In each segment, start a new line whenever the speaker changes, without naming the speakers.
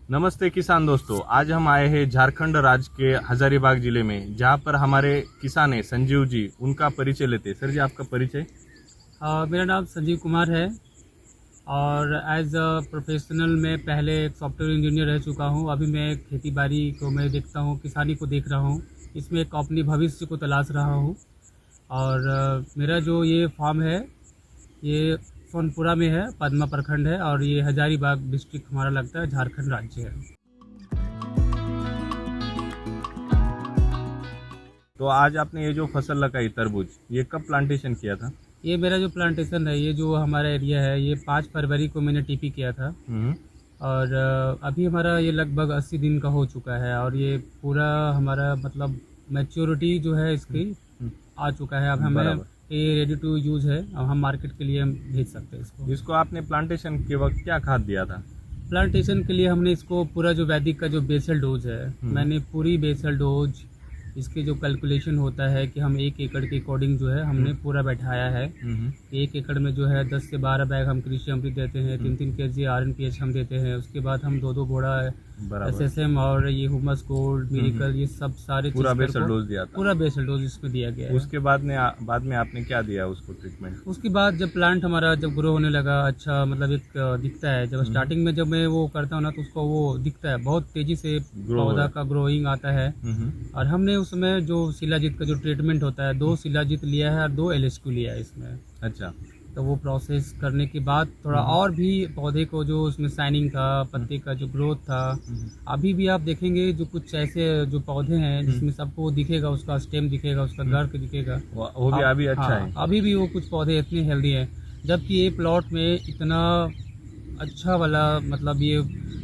नमस्ते किसान दोस्तों, आज हम आए हैं झारखंड राज्य के हजारीबाग जिले में, जहां पर हमारे किसान है संजीव जी। उनका परिचय लेते हैं। सर जी, आपका परिचय?
मेरा नाम संजीव कुमार है और एज अ प्रोफेशनल मैं पहले एक सॉफ्टवेयर इंजीनियर रह चुका हूं। अभी मैं खेती बाड़ी को मैं देखता हूं, किसानी को देख रहा हूं, इसमें एक अपने भविष्य को तलाश रहा हूं। और मेरा जो ये फार्म है ये सोनपुरा में है, पदमा प्रखंड है, और ये हजारीबाग डिस्ट्रिक्ट हमारा लगता है, झारखंड राज्य है।
तो आज आपने ये जो फसल लगाई तरबूज, ये कब प्लांटेशन किया था?
ये मेरा जो प्लांटेशन है, ये जो हमारा एरिया है, ये 5 फरवरी को मैंने टीपी किया था। और अभी हमारा ये लगभग 80 दिन का हो चुका है और ये पूरा हमारा मतलब मैच्योरिटी जो है इसकी आ चुका है। अब हमें ये रेडी टू यूज़ है, अब हम मार्केट के लिए हम भेज सकते हैं इसको।
आपने प्लांटेशन के वक्त क्या खाद दिया था?
प्लांटेशन के लिए हमने इसको पूरा जो वैदिक का जो बेसल डोज है, मैंने पूरी बेसल डोज इसके जो कैलकुलेशन होता है कि हम 1 एकड़ के अकॉर्डिंग जो है हमने पूरा बैठाया है। 1 एकड़ में जो है 10 से 12 बैग हम कृषि अमृत देते हैं, 3-3 kg RNPH हम देते हैं। उसके बाद हम 2-2 बोरा SSM और ये हुमस गोल्ड मिरिकल, ये सब सारे
पूरा बेसल डोज दिया था।
पूरा बेसल डोज इसमें दिया गया है।
उसके बाद में आपने क्या दिया उसको ट्रीटमेंट?
उसके बाद जब प्लांट हमारा जब ग्रो होने लगा, अच्छा मतलब एक दिखता है, जब स्टार्टिंग में जब मैं वो करता हूँ ना तो उसको वो दिखता है, बहुत तेजी से पौधा का ग्रोइंग आता है। और हमने उसमें जो शिलाजीत का जो ट्रीटमेंट होता है, 2 शिलाजीत लिया है और 2 LSQ लिया है इसमें।
अच्छा।
तो वो प्रोसेस करने के बाद थोड़ा और भी पौधे को जो उसमें शाइनिंग था, पत्ते का जो ग्रोथ था, अभी भी आप देखेंगे जो कुछ ऐसे जो पौधे हैं जिसमें सबको दिखेगा, उसका स्टेम दिखेगा, उसका गर्क दिखेगा,
वो भी अभी अच्छा है।
अभी भी वो कुछ पौधे इतने हेल्दी हैं। जबकि ये प्लॉट में इतना अच्छा वाला मतलब ये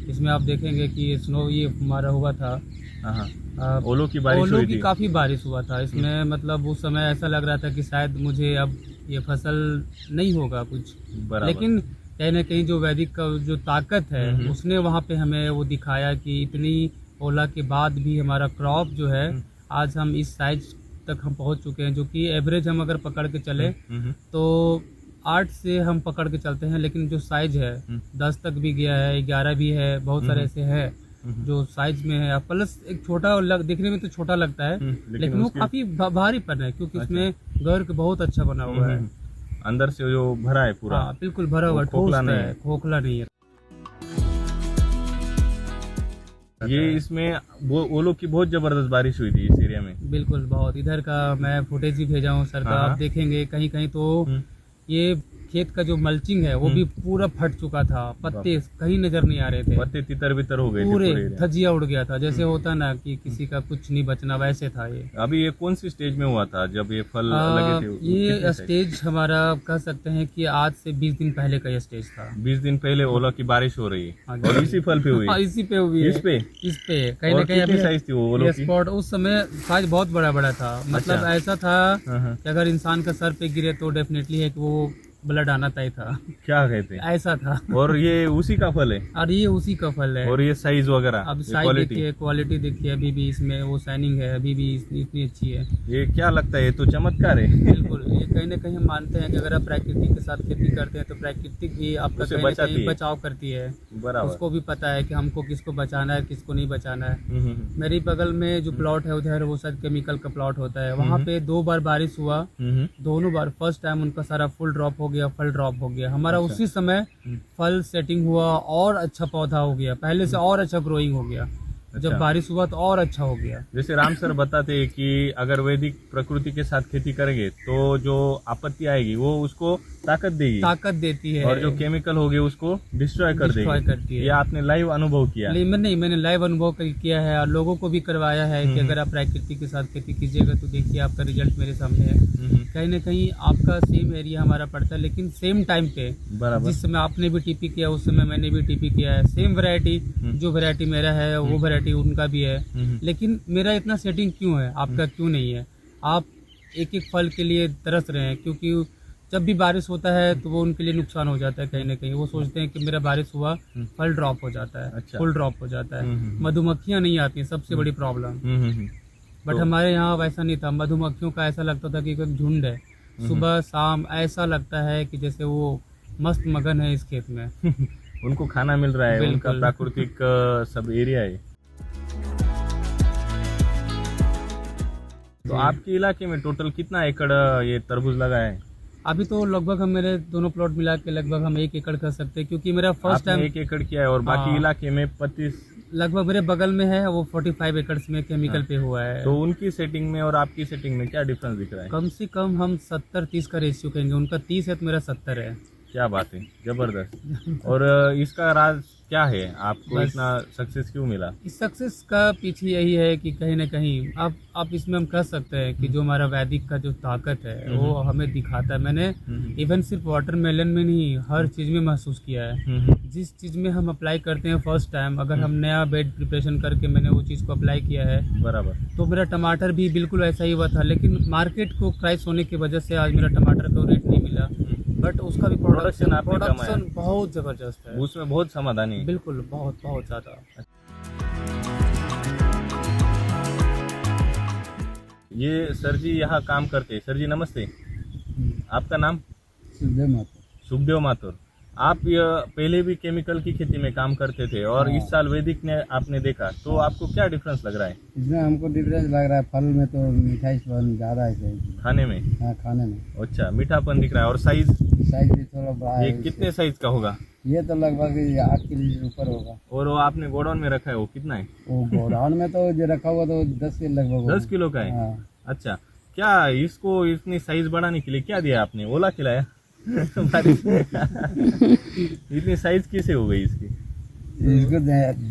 इसमें आप देखेंगे कि स्नो ये हमारा हुआ था,
ओलों की बारिश हुई थी।
काफ़ी बारिश हुआ था इसमें। मतलब उस समय ऐसा लग रहा था कि शायद मुझे अब ये फसल नहीं होगा कुछ, लेकिन कहीं ना कहीं जो वैदिक का जो ताकत है उसने वहाँ पे हमें वो दिखाया कि इतनी ओला के बाद भी हमारा क्रॉप जो है आज हम इस साइज तक हम पहुँच चुके हैं, जो कि एवरेज हम अगर पकड़ के चले तो 8 से हम पकड़ के चलते हैं, लेकिन जो साइज है 10 तक भी गया है, 11 भी है, बहुत सारे ऐसे है जो साइज में है। प्लस एक छोटा दिखने में तो छोटा लगता है, लेकिन वो काफी भारीपन है क्योंकि उसमें गर्क बहुत अच्छा बना हुआ है,
अंदर से जो भरा है पूरा।
बिल्कुल भरा हुआ,
खोखला नहीं है,
खोखला नहीं है।
ये इसमें वो ओलों की बहुत जबरदस्त बारिश हुई थी इस एरिया में।
बिल्कुल बहुत। इधर का मैं फुटेज भी भेजा हूँ सर का, आप देखेंगे कहीं कहीं तो ये खेत का जो मल्चिंग है वो भी पूरा फट चुका था, पत्ते कहीं नजर नहीं आ रहे थे,
पत्ते तितर बितर हो गए,
पूरे धजिया उड़ गया था, जैसे होता ना कि किसी का कुछ नहीं बचना, वैसे था ये।
अभी ये कौन सी स्टेज में हुआ था जब ये फल लगे थे?
ये स्टेज हमारा कह सकते हैं कि आज से 20 दिन पहले का ये स्टेज था।
20 दिन पहले ओला की बारिश हो रही है और इसी फल पे हुई?
इसी पे हुई है, इस पे कहीं ना कहीं
साइज थी वो
स्पॉट। उस समय साइज बहुत बड़ा बड़ा था, मतलब ऐसा था कि अगर इंसान का सर पे गिरे तो डेफिनेटली है कि वो ब्लड आना तय था।
क्या कहते हैं, ऐसा
था।
और ये उसी का फल है?
और ये उसी का फल है।
और ये साइज वगैरह,
अब साइज देखिए, क्वालिटी देखिए, अभी भी इसमें वो शाइनिंग है, अभी भी इतनी अच्छी है।
ये क्या लगता है, ये तो चमत्कार है।
बिल्कुल, ये कहीं ना कहीं हम मानते हैं कि अगर आप प्राकृतिक के साथ खेती करते हैं तो प्राकृतिक भी आपका कहीं ना कहीं बचाव करती है। उसको भी पता है कि हमको किसको बचाना है, किसको नहीं बचाना है। मेरी बगल में जो प्लॉट है उधर वो शायद केमिकल का प्लॉट होता है, वहाँ पे 2 बार बारिश हुआ, दोनों बार फर्स्ट टाइम उनका सारा फुल ड्रॉप हो गया, फल ड्रॉप हो गया। हमारा उसी समय फल सेटिंग हुआ और अच्छा पौधा हो गया, पहले से और अच्छा ग्रोइंग हो गया। जब बारिश हुआ तो और अच्छा हो गया।
जैसे राम सर बताते हैं कि अगर वैदिक प्रकृति के साथ खेती करेंगे तो जो आपत्ति आएगी वो उसको ताकत देती है, और जो केमिकल होंगे उसको डिस्ट्रॉय करती है। ये आपने लाइव अनुभव किया?
मैंने लाइव अनुभव किया है और लोगों को भी करवाया है कि अगर आप प्रकृति के साथ खेती कीजिएगा तो देखिए आपका रिजल्ट मेरे सामने है। कहीं ना कहीं आपका सेम एरिया हमारा पड़ता है, लेकिन सेम टाइम पे जिस समय आपने भी टीपी किया उस समय मैंने भी टीपी किया है। सेम वैरायटी, जो वैरायटी मेरा है वो वैरायटी उनका भी है, लेकिन मेरा इतना सेटिंग क्यों है, आपका क्यों नहीं है? आप एक एक फल के लिए तरस रहे हैं, क्योंकि जब भी बारिश होता है तो वो उनके लिए नुकसान हो जाता है। कहीं ना कहीं वो सोचते हैं कि मेरा बारिश हुआ, फल ड्रॉप हो जाता है, फुल ड्रॉप हो जाता है, मधुमक्खियां नहीं आती हैं, सबसे बड़ी प्रॉब्लम। बट हमारे यहाँ वैसा नहीं था, मधुमक्खियों का ऐसा लगता था कि एक झुंड है, सुबह शाम ऐसा लगता है कि जैसे वो मस्त मगन है इस खेत में।
उनको खाना मिल रहा है, उनका प्राकृतिक सब एरिया है। तो आपके इलाके में टोटल कितना एकड़ ये तरबूज लगा है?
अभी तो लगभग हम मेरे दोनों प्लॉट मिला के लगभग हम 1 एकड़ कर सकते हैं, क्योंकि मेरा फर्स्ट टाइम
1 एकड़ किया है और बाकी इलाके में 25
लगभग मेरे बगल में है, वो 45 एकड़ में केमिकल पे हुआ है।
तो उनकी सेटिंग में और आपकी सेटिंग में क्या डिफरेंस दिख रहा है?
कम से कम हम 70-30 का रेशियो कहेंगे, उनका 30 है तो मेरा 70 है।
क्या बात है, जबरदस्त। और इसका राज क्या है, आपको इतना सक्सेस क्यों मिला?
इस सक्सेस का पीछे यही है कि कहीं ना कहीं आप इसमें हम कह सकते हैं कि जो हमारा वैदिक का जो ताकत है वो हमें दिखाता है। मैंने इवन सिर्फ वाटरमेलन में नहीं, हर चीज में महसूस किया है। जिस चीज में हम अप्लाई करते हैं फर्स्ट टाइम, अगर हम नया बेड प्रिपरेशन करके मैंने वो चीज को अप्लाई किया है
बराबर,
तो मेरा टमाटर भी बिल्कुल ऐसा ही हुआ था। लेकिन मार्केट को क्राइस होने की वजह से आज मेरा टमाटर का रेट नहीं मिला, बट उसका भी प्रोडक्शन बहुत जबरदस्त है,
उसमें बहुत समाधानी है।
बिल्कुल, बहुत बहुत ज्यादा।
ये सर जी यहाँ काम करते हैं। सर जी नमस्ते, आपका नाम?
सुखदेव माथुर।
सुखदेव माथुर। आप पहले भी केमिकल की खेती में काम करते थे और इस साल वैदिक ने आपने देखा, तो आपको क्या डिफरेंस लग रहा है?
इसमें हमको डिफरेंस लग रहा है, फल में तो मिठाईपन ज्यादा है,
खाने में?
हाँ, खाने में।
अच्छा, मीठापन दिख रहा है। और साइज
भी थोड़ा बड़ा है।
ये कितने साइज का होगा?
ये तो लगभग 8 किलो ऊपर होगा।
और वो आपने गोडाउन में रखा है, वो कितना है?
वो गोडाउन में तो जो रखा हुआ तो 10 के लगभग
10 किलो का है।
हाँ।
अच्छा, क्या इसको इतनी साइज बढ़ाने के लिए क्या दिया आपने? ओला खिलाया? इतनी साइज कैसे हो गई इसकी?
इसको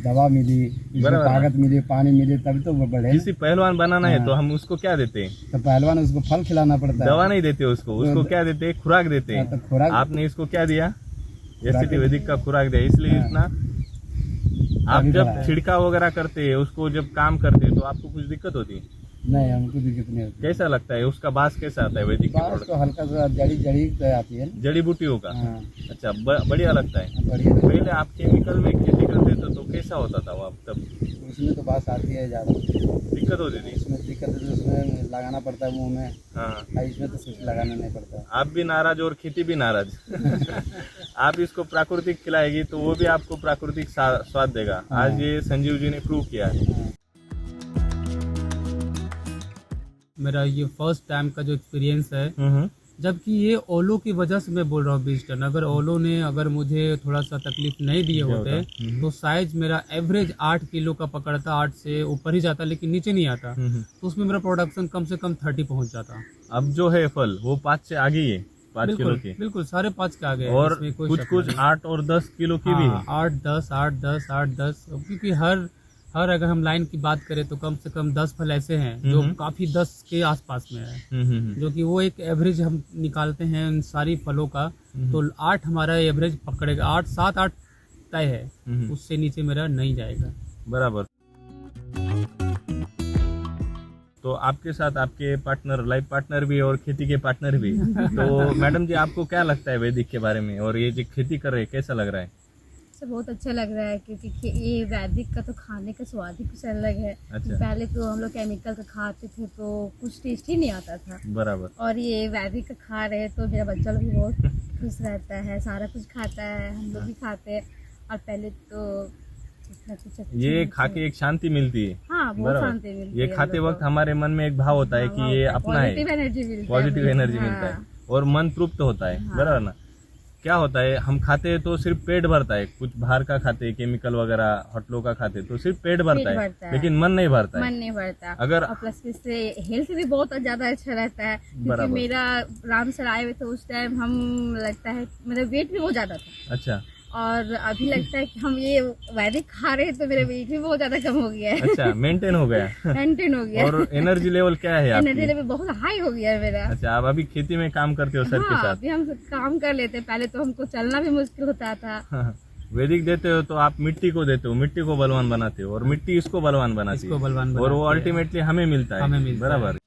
दवा मिली, ताकत मिली, पानी मिली, तभी तो वो बढ़े।
किसी पहलवान बनाना है तो हम उसको क्या देते हैं?
तो पहलवान उसको फल खिलाना पड़ता है,
दवा नहीं देते उसको क्या देते हैं? खुराक देते हैं।
तो खुराक
आपने इसको क्या दिया? एसिटी वैदिक का खुराक दिया, इसलिए इतना। आप जब छिड़काव वगैरह करते हैं, उसको जब काम करते हैं तो आपको कुछ दिक्कत होती है?
नहीं, हमको दिक्कत नहीं होती।
कैसा लगता है उसका बास कैसा आता है वैदिक?
तो हल्का सा जड़ी तो आती है,
जड़ी बूटियों का।
हाँ।
अच्छा, बढ़िया लगता है।
बढ़िया।
पहले आप केमिकल में खेती करते थे तो कैसा होता था वो? आप तब
उसमें तो बात आती है ज्यादा,
दिक्कत होती थी?
इसमें दिक्कत है, उसमें लगाना पड़ता है मुंह में।
हाँ,
इसमें तो कुछ लगाना नहीं पड़ता।
आप भी नाराज और खेती भी नाराज। आप इसको प्राकृतिक खिलाएगी तो वो भी आपको प्राकृतिक स्वाद देगा। आज ये संजीव जी ने प्रूव किया है।
मेरा ये फर्स्ट टाइम का जो एक्सपीरियंस है, जबकि ये ओलो की वजह से मैं बोल रहा हूँ 20 टन। अगर ओलो ने अगर मुझे थोड़ा सा तकलीफ नहीं दिए होते तो साइज मेरा एवरेज 8 किलो का पकड़ता, 8 से ऊपर ही जाता, लेकिन नीचे नहीं आता। तो उसमें मेरा प्रोडक्शन कम से कम 30 पहुंच जाता।
अब जो है फल वो 5 से आगे ही है, 5 किलो की।
बिल्कुल, सारे 5 के आगे।
और कुछ 8 और 10 किलो की भी है।
8-10, क्योंकि हर अगर हम लाइन की बात करें तो कम से कम 10 फल ऐसे हैं जो काफी 10 के आसपास में है, जो कि वो एक एवरेज हम निकालते हैं इन सारी फलों का। तो 8 हमारा एवरेज पकड़ेगा, 7-8 तय है, उससे नीचे मेरा नहीं जाएगा।
बराबर। तो आपके साथ आपके पार्टनर, लाइफ पार्टनर भी और खेती के पार्टनर भी। तो मैडम जी, आपको क्या लगता है वैदिक के बारे में, और ये जो खेती कर रहे हैं कैसा लग रहा है?
बहुत अच्छा लग रहा है, क्योंकि ये वैदिक का तो खाने का स्वाद ही कुछ अलग है।
अच्छा।
पहले तो हम लोग केमिकल का खाते थे तो कुछ टेस्ट ही नहीं आता था।
बराबर।
और ये वैदिक का खा रहे तो मेरा बच्चा लोग भी बहुत खुश रहता है, सारा कुछ खाता है, हम लोग भी खाते हैं। और पहले तो
ये खा के एक शांति मिलती है।
हाँ, बहुत शांति मिलती है।
ये खाते वक्त हमारे मन में एक भाव होता है कि ये अपना है, पॉजिटिव एनर्जी मिलता है और मन तृप्त होता है। बराबर ना? क्या होता है, हम खाते हैं तो सिर्फ पेट भरता है, कुछ बाहर का खाते हैं, केमिकल वगैरह होटलों का खाते हैं तो सिर्फ पेट भरता है, लेकिन मन नहीं भरता है।
मन नहीं भरता।
अगर
प्लस इससे हेल्थ भी बहुत ज्यादा अच्छा रहता है, क्योंकि मेरा राम सर आए हुए तो उस टाइम हम लगता है मेरा वेट भी बहुत ज्यादा था।
अच्छा।
और अभी लगता है कि हम ये वैदिक खा रहे हैं तो मेरा वेट भी बहुत ज्यादा कम हो गया है।
अच्छा, मेंटेन हो गया।
मेंटेन हो गया।
और एनर्जी लेवल क्या है आपकी?
एनर्जी लेवल बहुत हाई हो गया है मेरा।
अच्छा, आप अभी खेती में काम करते हो सर के साथ?
अभी हम काम कर लेते हैं, पहले तो हमको चलना भी मुश्किल होता था।
वैदिक देते हो तो आप मिट्टी को देते हो, मिट्टी को बलवान बनाते हो, और मिट्टी इसको बलवान बनाती है, और वो अल्टीमेटली हमें मिलता है। बराबर।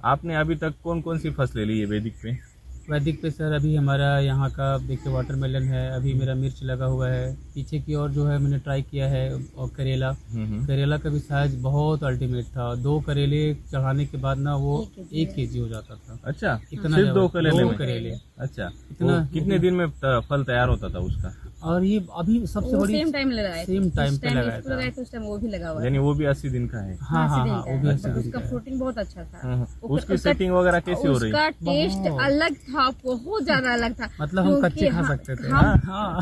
आपने अभी तक कौन कौन सी फसलें ली है वैदिक पे?
वैदिक पे सर अभी हमारा यहाँ का देखिए वाटरमेलन है, अभी मेरा मिर्च लगा हुआ है, पीछे की ओर जो है मैंने ट्राई किया है, और करेला, करेला का भी साइज बहुत अल्टीमेट था। 2 करेले चढ़ाने के बाद ना वो 1 kg हो जाता था।
अच्छा,
इतना
सिर्फ 2
करेले
करेले। अच्छा,
इतना
कितने दिन में फल तैयार होता था उसका?
और ये अभी सबसे बड़ी
सेम टाइम लगाया,
सेम टाइम पे लगाया था,
तो उस टाइम वो भी लगा हुआ है।
यानी वो भी 80 दिन का है।
हाँ हाँ हाँ, वो भी 80 दिन
उसका
का है।
फ्रूटिंग बहुत अच्छा था।
उसकी सेटिंग वगैरह कैसी हो रही?
उसका टेस्ट अलग था, बहुत ज्यादा अलग था।
मतलब हम कच्चे खा सकते थे।
हाँ,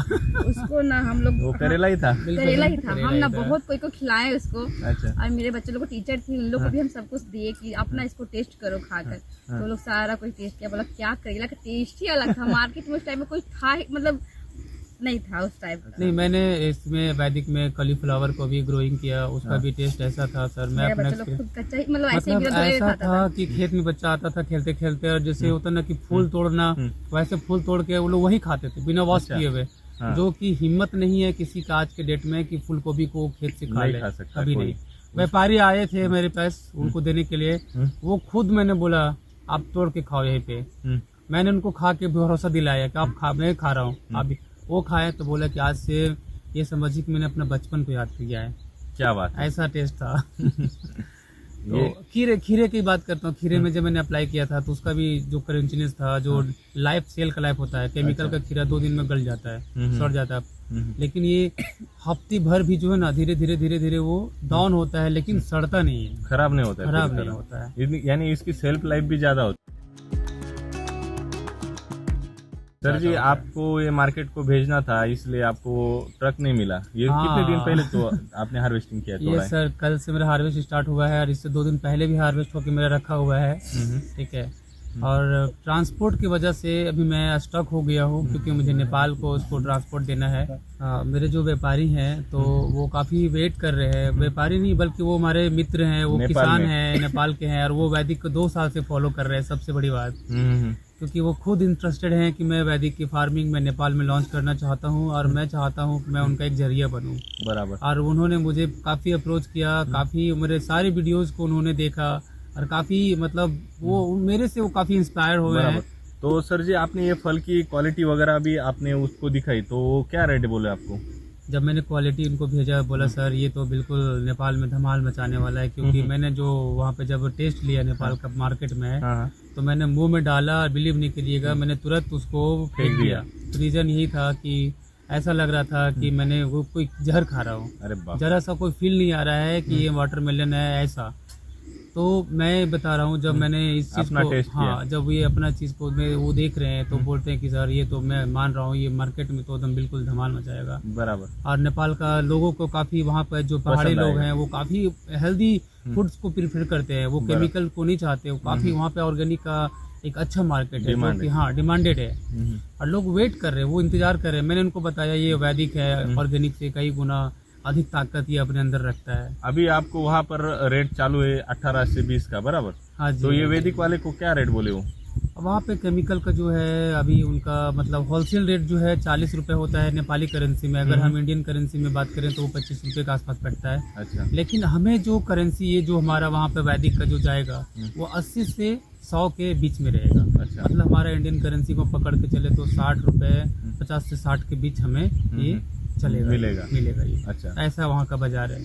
उसको ना हम लोग
वो करेला ही था।
करेला ही था। हम ना बहुत कोई को खिलाए उसको।
अच्छा।
और मेरे बच्चे लोग को टीचर थी, उन लोग को भी हम सब कुछ दिए कि अपना इसको टेस्ट करो खाकर। तो लोग सारा कोई टेस्ट किया, बोला क्या करेला का टेस्ट ही अलग था। मार्केट में उस टाइम में कोई था मतलब नहीं था उस टाइप का।
नहीं, मैंने इसमें वैदिक में कॉलीफ्लावर को भी ग्रोइंग किया, उसका भी टेस्ट ऐसा था सर। मैं अपना
मतलब ऐसे
मतलब ऐसा था कि खेत में बच्चा आता था खेलते खेलते, और जैसे होता ना कि फूल तोड़ना, वैसे फूल तोड़ के वो लोग वही खाते थे बिना वॉश किए हुए। जो कि हिम्मत नहीं है किसी का आज के डेट में कि फूल गोभी को खेत से खा ले, कभी नहीं। व्यापारी आए थे मेरे पास उनको देने के लिए, वो खुद मैंने बोला आप तोड़ के खाओ यहीं पे। मैंने उनको खा के भरोसा दिलाया कि आप खा, मैं खा रहा हूँ, आप भी। वो खाए तो बोला कि आज से ये समझिए कि मैंने अपना बचपन को याद किया है।
क्या बात है।
ऐसा टेस्ट था। तो खीरे की बात करता हूँ। खीरे में जब मैंने अप्लाई किया था तो उसका भी जो क्रंचनेस था, जो लाइफ सेल का लाइफ होता है, केमिकल का खीरा 2 दिन में गल जाता है, सड़ जाता है। लेकिन ये हफ्ते भर भी जो है ना धीरे धीरे वो डाउन होता है, लेकिन सड़ता नहीं है,
खराब नहीं होता है,
खराब नहीं होता है।
यानी इसकी सेल्फ लाइफ भी ज्यादा होती है। सर जी, आपको ये मार्केट को भेजना था, इसलिए आपको ट्रक नहीं मिला। ये कितने दिन पहले तो आपने हार्वेस्टिंग किया?
ये सर कल से मेरा हार्वेस्ट स्टार्ट हुआ है, और इससे 2 दिन पहले भी हार्वेस्ट होकर मेरा रखा हुआ है। ठीक है। और ट्रांसपोर्ट की वजह से अभी मैं स्टक हो गया हूँ, क्योंकि मुझे नेपाल को उसको ट्रांसपोर्ट देना है। मेरे जो व्यापारी हैं तो वो काफ़ी वेट कर रहे हैं। व्यापारी नहीं बल्कि वो हमारे मित्र हैं, वो किसान हैं, नेपाल के हैं, और वो वैदिक को 2 साल से फॉलो कर रहे हैं। सबसे बड़ी बात क्योंकि वो खुद इंटरेस्टेड हैं कि मैं वैदिक की फार्मिंग में नेपाल में लॉन्च करना चाहता हूँ, और मैं चाहता हूँ कि मैं उनका एक जरिया बनूँ।
बराबर।
और उन्होंने मुझे काफ़ी अप्रोच किया, काफ़ी मेरे सारे वीडियोज़ को उन्होंने देखा, और काफ़ी मतलब वो मेरे से वो काफ़ी इंस्पायर हुए हैं।
तो सर जी, आपने ये फल की क्वालिटी वगैरह भी आपने उसको दिखाई, तो वो क्या रेट बोले आपको?
जब मैंने क्वालिटी उनको भेजा, बोला सर ये तो बिल्कुल नेपाल में धमाल मचाने वाला है। क्योंकि मैंने जो वहाँ पे जब टेस्ट लिया नेपाल का मार्केट में, तो मैंने मुंह में डाला, बिलीव नहीं करिएगा, मैंने तुरंत उसको फेंक दिया। रीज़न यही था कि ऐसा लग रहा था कि मैंने वो कोई जहर खा रहा हूँ।
अरे बाप।
जरा सा कोई फील नहीं आ रहा है कि ये वाटरमेलन है ऐसा। तो मैं बता रहा हूँ, जब मैंने इस चीज़ को, हाँ, जब ये अपना चीज़ को वो देख रहे हैं तो बोलते हैं कि सर ये तो मैं मान रहा हूँ, ये मार्केट में तो एकदम बिल्कुल धमाल मचाएगा।
बराबर।
और नेपाल का लोगों को काफ़ी, वहाँ पर जो पहाड़ी लोग हैं वो काफ़ी हेल्दी फूड्स को प्रेफर करते हैं, वो केमिकल को नहीं चाहते। वो काफ़ी वहाँ पे ऑर्गेनिक का एक अच्छा मार्केट है, जो कि हाँ डिमांडेड है, और लोग वेट कर रहे हैं, वो इंतजार कर रहे हैं। मैंने उनको बताया ये वैदिक है, ऑर्गेनिक से कई गुना अधिक ताकत ये अपने अंदर रखता है।
अभी आपको वहाँ पर रेट चालू है 18 से 20 का, बराबर?
हाँ जी।
तो ये वैदिक वाले को क्या रेट बोले वो?
वहाँ पे केमिकल का जो है अभी उनका मतलब होलसेल रेट जो है 40 रुपए होता है नेपाली करेंसी में। अगर हम इंडियन करेंसी में बात करें तो वो 25 रुपए के आसपास पड़ता है।
अच्छा।
लेकिन हमें जो करेंसी ये जो हमारा वहाँ पे वैदिक का जो जाएगा वो 80 से 100 के बीच में रहेगा।
अच्छा।
मतलब हमारा इंडियन करेंसी को पकड़ के चले तो 60 रुपए 50 से 60 के बीच हमें ये चलेगा, मिलेगा ये। अच्छा। ऐसा वहाँ का बाजार है।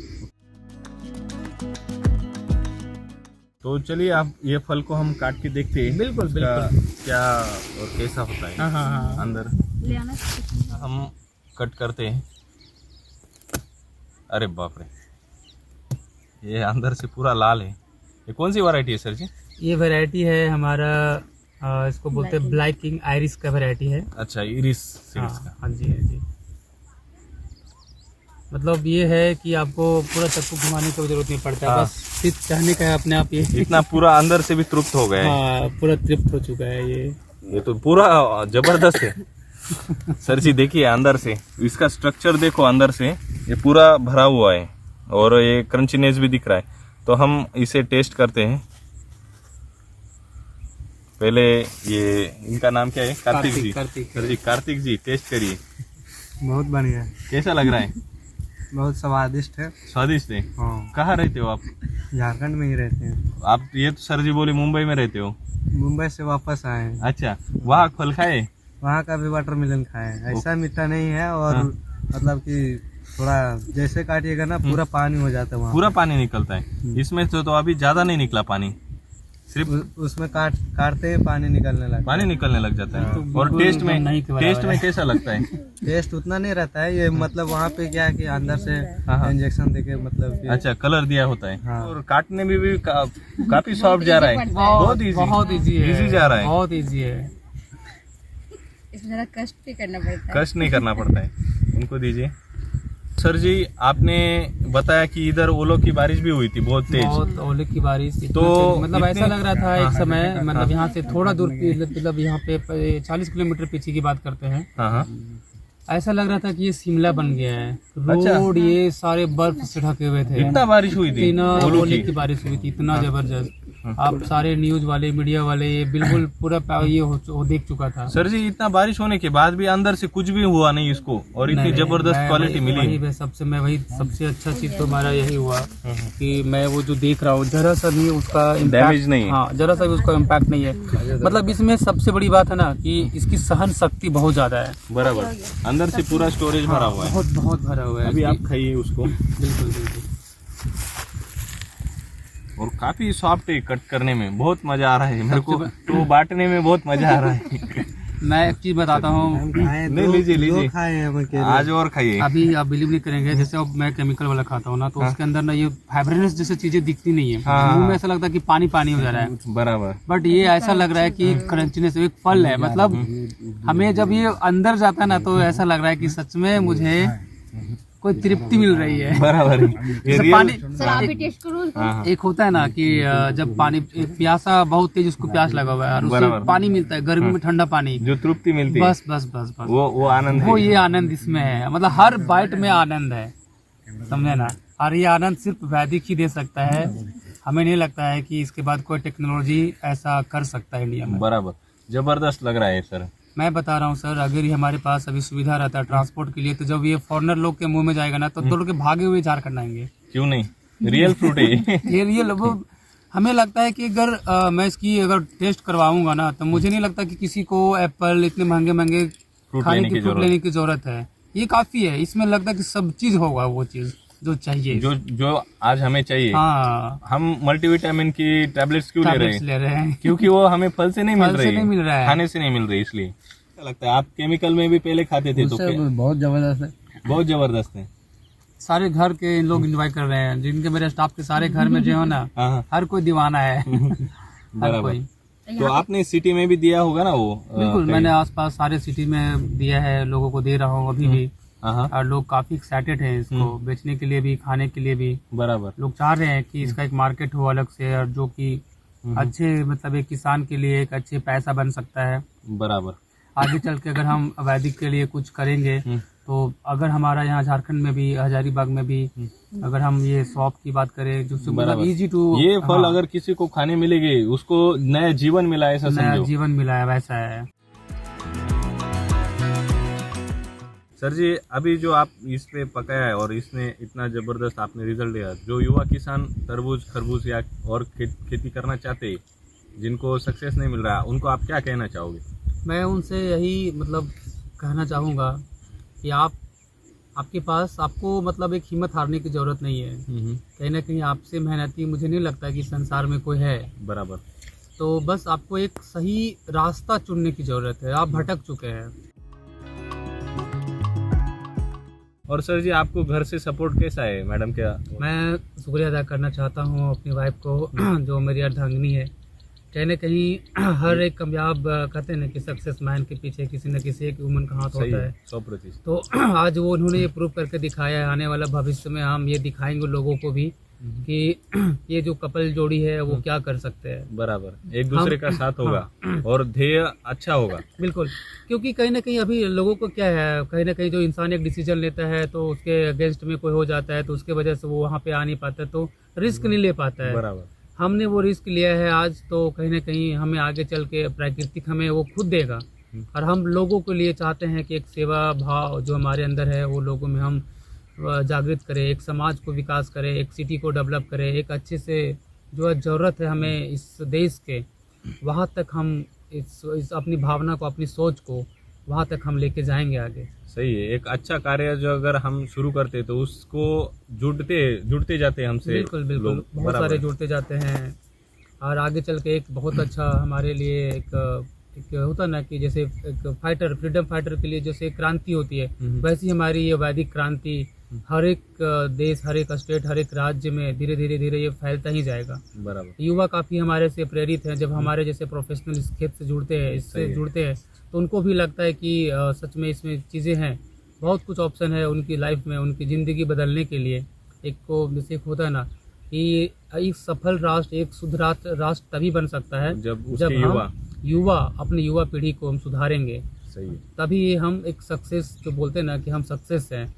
तो चलिए, आप ये फल को हम काट के देखते हैं।
बिल्कुल
क्या और कैसा होता है।
हाँ।
अंदर हम कट करते हैं। अरे बाप रे, ये अंदर से पूरा लाल है। ये कौन सी वैरायटी है सर जी?
ये वैरायटी है हमारा, इसको बोलते हैं ब्लैक किंग आयरिस का वैरायटी है।
अच्छा, इरिस सीड्स का।
हाँ जी। मतलब ये है कि आपको पूरा चाकू घुमाने की जरूरत नहीं पड़ता, बस सिर्फ चाहने का है अपने आप। ये
इतना पूरा अंदर से भी तृप्त हो गया है।
हाँ, पूरा तृप्त हो चुका है ये
तो पूरा जबरदस्त है। सर जी देखिए, अंदर से इसका स्ट्रक्चर देखो, अंदर से ये पूरा भरा हुआ है, और ये क्रंचीनेस भी दिख रहा है। तो हम इसे टेस्ट करते हैं। पहले ये इनका नाम क्या है? कार्तिक जी। सर जी, कार्तिक जी टेस्ट करिए।
बहुत बढ़िया है।
कैसा लग रहा है?
बहुत स्वादिष्ट है।
स्वादिष्ट है।
हाँ।
कहाँ रहते हो आप?
झारखंड में ही रहते हैं।
आप ये तो सर जी बोले मुंबई में रहते हो।
मुंबई से वापस आए हैं।
अच्छा, वहाँ फल खाए?
वहाँ का भी वाटरमेलन खाए हैं। ऐसा मीठा नहीं है और मतलब कि थोड़ा जैसे काटिएगा ना पूरा पानी हो जाता है वहाँ।
पूरा पानी निकलता है इसमें तो अभी ज्यादा नहीं निकला पानी, सिर्फ
उसमें काटते ही पानी निकलने लगता है।
पानी निकलने लग जाता है। और टेस्ट में कैसा लगता है?
टेस्ट उतना नहीं रहता है ये, मतलब वहाँ पे क्या है कि अंदर से इंजेक्शन देके मतलब कि
अच्छा कलर दिया होता है।
हाँ।
और काटने में भी काफी सॉफ्ट जा रहा है, बहुत इजी जा रहा है,
बहुत इजी है।
इसमें जरा कष्ट भी करना पड़ता है।
कष्ट नहीं करना पड़ता है। उनको दीजिए। सर जी, आपने बताया कि इधर ओलों की बारिश भी हुई थी बहुत तेज।
बहुत ओले की बारिश
तो
मतलब ऐसा लग रहा था एक समय, मतलब यहाँ से थोड़ा दूर मतलब यहाँ पे 40 किलोमीटर पीछे की बात करते हैं।
हाँ,
ऐसा लग रहा था कि ये शिमला बन गया है। रोड ये सारे बर्फ से ढके हुए थे।
इतना बारिश हुई थी,
इतना ओले की बारिश हुई थी, इतना जबरदस्त। आप सारे न्यूज वाले, मीडिया वाले ये बिल्कुल पूरा ये हो देख चुका था।
सर जी, इतना बारिश होने के बाद भी अंदर से कुछ भी हुआ नहीं इसको, और इतनी जबरदस्त क्वालिटी मिली।
वही सबसे अच्छा चीज तो हमारा यही हुआ कि मैं वो जो देख रहा हूँ जरा सा भी उसका
डैमेज नहीं है।
हाँ, जरा सा भी उसका इम्पैक्ट नहीं है। मतलब इसमें सबसे बड़ी बात है ना कि इसकी सहन शक्ति बहुत ज्यादा है।
बराबर, अंदर से पूरा स्टोरेज भरा हुआ है,
बहुत भरा हुआ है।
अभी आप खाइए उसको।
बिल्कुल बिल्कुल।
और काफी सॉफ्ट है, कट करने में बहुत मजा आ रहा है मेरे को, तो बांटने में बहुत मजा आ रहा है।
मैं एक चीज बताता हूँ।
नहीं, लीजिए
खाए हैं
आज और खाइए।
अभी आप बिलीव नहीं करेंगे, जैसे अब मैं केमिकल वाला खाता हूँ ना, तो उसके अंदर ना ये फाइब्रेनस जैसे चीजें दिखती नहीं है। मुंह में ऐसा लगता है कि पानी पानी हो जा रहा है।
बराबर,
बट ये ऐसा लग रहा है कि क्रंचनेस एक फल है। मतलब हमें जब ये अंदर जाता है ना तो ऐसा लग रहा है कि सच में मुझे कोई तृप्ति मिल रही है।
बराबर।
पानी
सर आप भी टेस्ट करो उसको।
एक होता है ना कि जब पानी प्यासा बहुत तेज उसको प्यास लगा हुआ है और उससे पानी मिलता है गर्मी में, ठंडा पानी,
जो तृप्ति मिलती है,
बस बस बस बस
वो आनंद,
वो ये आनंद इसमें है। मतलब हर बाइट में आनंद है, समझे ना। और ये आनंद सिर्फ वैदिक ही दे सकता है। हमें नहीं लगता है कि इसके बाद कोई टेक्नोलॉजी ऐसा कर सकता है इंडिया में।
बराबर, जबरदस्त लग रहा है सर।
मैं बता रहा हूँ सर, अगर ये हमारे पास अभी सुविधा रहता है ट्रांसपोर्ट के लिए, तो जब ये फॉरेनर लोग के मुंह में जाएगा ना तो दौड़ के भागे हुए झारखंड आएंगे।
क्यों नहीं, रियल फ्रूट है
ये लोगों, हमें लगता है कि अगर मैं इसकी अगर टेस्ट करवाऊंगा ना तो मुझे नहीं लगता कि किसी को एप्पल इतने महंगे महंगे खाने की फ्रूट लेने की जरूरत है। ये काफी है। इसमें लगता है कि सब चीज होगा, वो चीज जो चाहिए,
जो आज हमें चाहिए।
हाँ,
हम मल्टीविटामिन की टैबलेट्स क्यों ले रहे हैं? क्योंकि वो हमें फल से नहीं मिल रही है, खाने से नहीं मिल रही, इसलिए लगता है। आप केमिकल में भी पहले खाते थे तो
बहुत जबरदस्त है,
बहुत जबरदस्त है।
सारे घर के लोग एंजॉय कर रहे हैं, जिनके मेरे स्टाफ के सारे घर में जो है ना हर कोई दीवाना है। हर कोई।
तो आपने सिटी में भी दिया होगा ना वो?
बिल्कुल, मैंने आसपास सारे सिटी में दिया है, लोगों को दे रहा हूँ अभी भी। और लोग काफी एक्साइटेड हैं इसको बेचने के लिए भी, खाने के लिए भी।
बराबर,
लोग चाह रहे हैं कि इसका एक मार्केट हो अलग से, और जो कि अच्छे मतलब एक किसान के लिए एक अच्छे पैसा बन सकता है।
बराबर,
आगे चल के अगर हम वैदिक के लिए कुछ करेंगे तो अगर हमारा यहाँ झारखंड में भी, हजारीबाग में भी अगर हम ये शॉप की बात करें जो मतलब इजी टू,
ये फल अगर किसी को खाने मिलेंगे उसको नया जीवन मिला, ऐसा समझो।
नया जीवन मिला है, वैसा है।
सर जी, अभी जो आप इस पे पकाया है और इसने इतना जबरदस्त आपने रिजल्ट दिया, जो युवा किसान तरबूज, खरबूज या और खेती करना चाहते हैं, जिनको सक्सेस नहीं मिल रहा, उनको आप क्या कहना चाहोगे?
मैं उनसे यही मतलब कहना चाहूँगा कि आपके पास, आपको मतलब एक हिम्मत हारने की जरूरत नहीं है। कहीं ना कहीं आपसे मेहनती मुझे नहीं लगता कि संसार में कोई है।
बराबर,
तो बस आपको एक सही रास्ता चुनने की जरूरत है। आप भटक चुके हैं।
और सर जी, आपको घर से सपोर्ट कैसा है मैडम? क्या
मैं शुक्रिया अदा करना चाहता हूँ अपनी वाइफ को, जो मेरी अर्धांगिनी है। कहीं ना कहीं हर एक कामयाब कहते हैं ना कि सक्सेस मैन के पीछे किसी न किसी एक वुमन का हाथ होता है।
100%।
तो आज वो उन्होंने ये प्रूव करके दिखाया है। आने वाला भविष्य में हम ये दिखाएंगे लोगों को भी कि ये जो कपल जोड़ी है वो क्या कर सकते हैं।
बराबर, एक दूसरे का साथ होगा और ध्येय अच्छा होगा।
बिल्कुल, क्योंकि कहीं ना कहीं अभी लोगों को क्या है, कहीं ना कहीं जो इंसान एक डिसीजन लेता है तो उसके अगेंस्ट में कोई हो जाता है, तो उसके वजह से वो वहाँ पे आ नहीं पाता, तो रिस्क नहीं ले पाता है।
बराबर,
हमने वो रिस्क लिया है आज, तो कहीं ना कहीं हमें आगे चल के प्राकृतिक हमें वो खुद देगा। और हम लोगों के लिए चाहते हैं कि एक सेवा भाव जो हमारे अंदर है वो लोगों में हम जागृत करें, एक समाज को विकास करें, एक सिटी को डेवलप करें, एक अच्छे से जो ज़रूरत है हमें इस देश के, वहाँ तक हम इस अपनी भावना को, अपनी सोच को वहाँ तक हम लेके जाएंगे आगे।
सही है, एक अच्छा कार्य जो अगर हम शुरू करते तो उसको जुड़ते जाते हमसे।
बिल्कुल बिल्कुल,
लोग,
बहुत सारे जुड़ते जाते हैं और आगे चल के एक बहुत अच्छा हमारे लिए एक होता ना कि जैसे एक फाइटर, फ्रीडम फाइटर के लिए जैसे क्रांति होती है, वैसी हमारी ये वैदिक क्रांति हर एक देश, हर एक स्टेट, हर एक राज्य में धीरे धीरे ये फैलता ही जाएगा।
बराबर।
युवा काफ़ी हमारे से प्रेरित हैं, जब हमारे जैसे प्रोफेशनल इस खेत से जुड़ते हैं, इससे जुड़ते हैं, तो उनको भी लगता है कि सच में इसमें चीज़ें हैं, बहुत कुछ ऑप्शन है उनकी लाइफ में, उनकी ज़िंदगी बदलने के लिए। एक को जैसे एक होता है ना कि एक सफल राष्ट्र, एक शुद्ध राष्ट्र तभी बन सकता है
जब
हम युवा अपनी युवा पीढ़ी को हम सुधारेंगे।
सही है।
तभी हम एक सक्सेस, जो बोलते हैं ना कि हम सक्सेस हैं।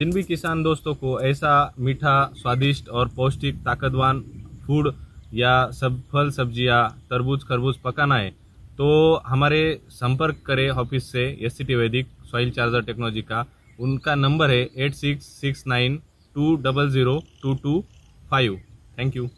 जिन भी किसान दोस्तों को ऐसा मीठा, स्वादिष्ट और पौष्टिक ताकतवान फूड या सब फल सब्जियां, तरबूज खरबूज पकाना है तो हमारे संपर्क करें ऑफिस से, SCT वैदिक सॉइल चार्जर टेक्नोलॉजी का। उनका नंबर है 8669200225। Thank you.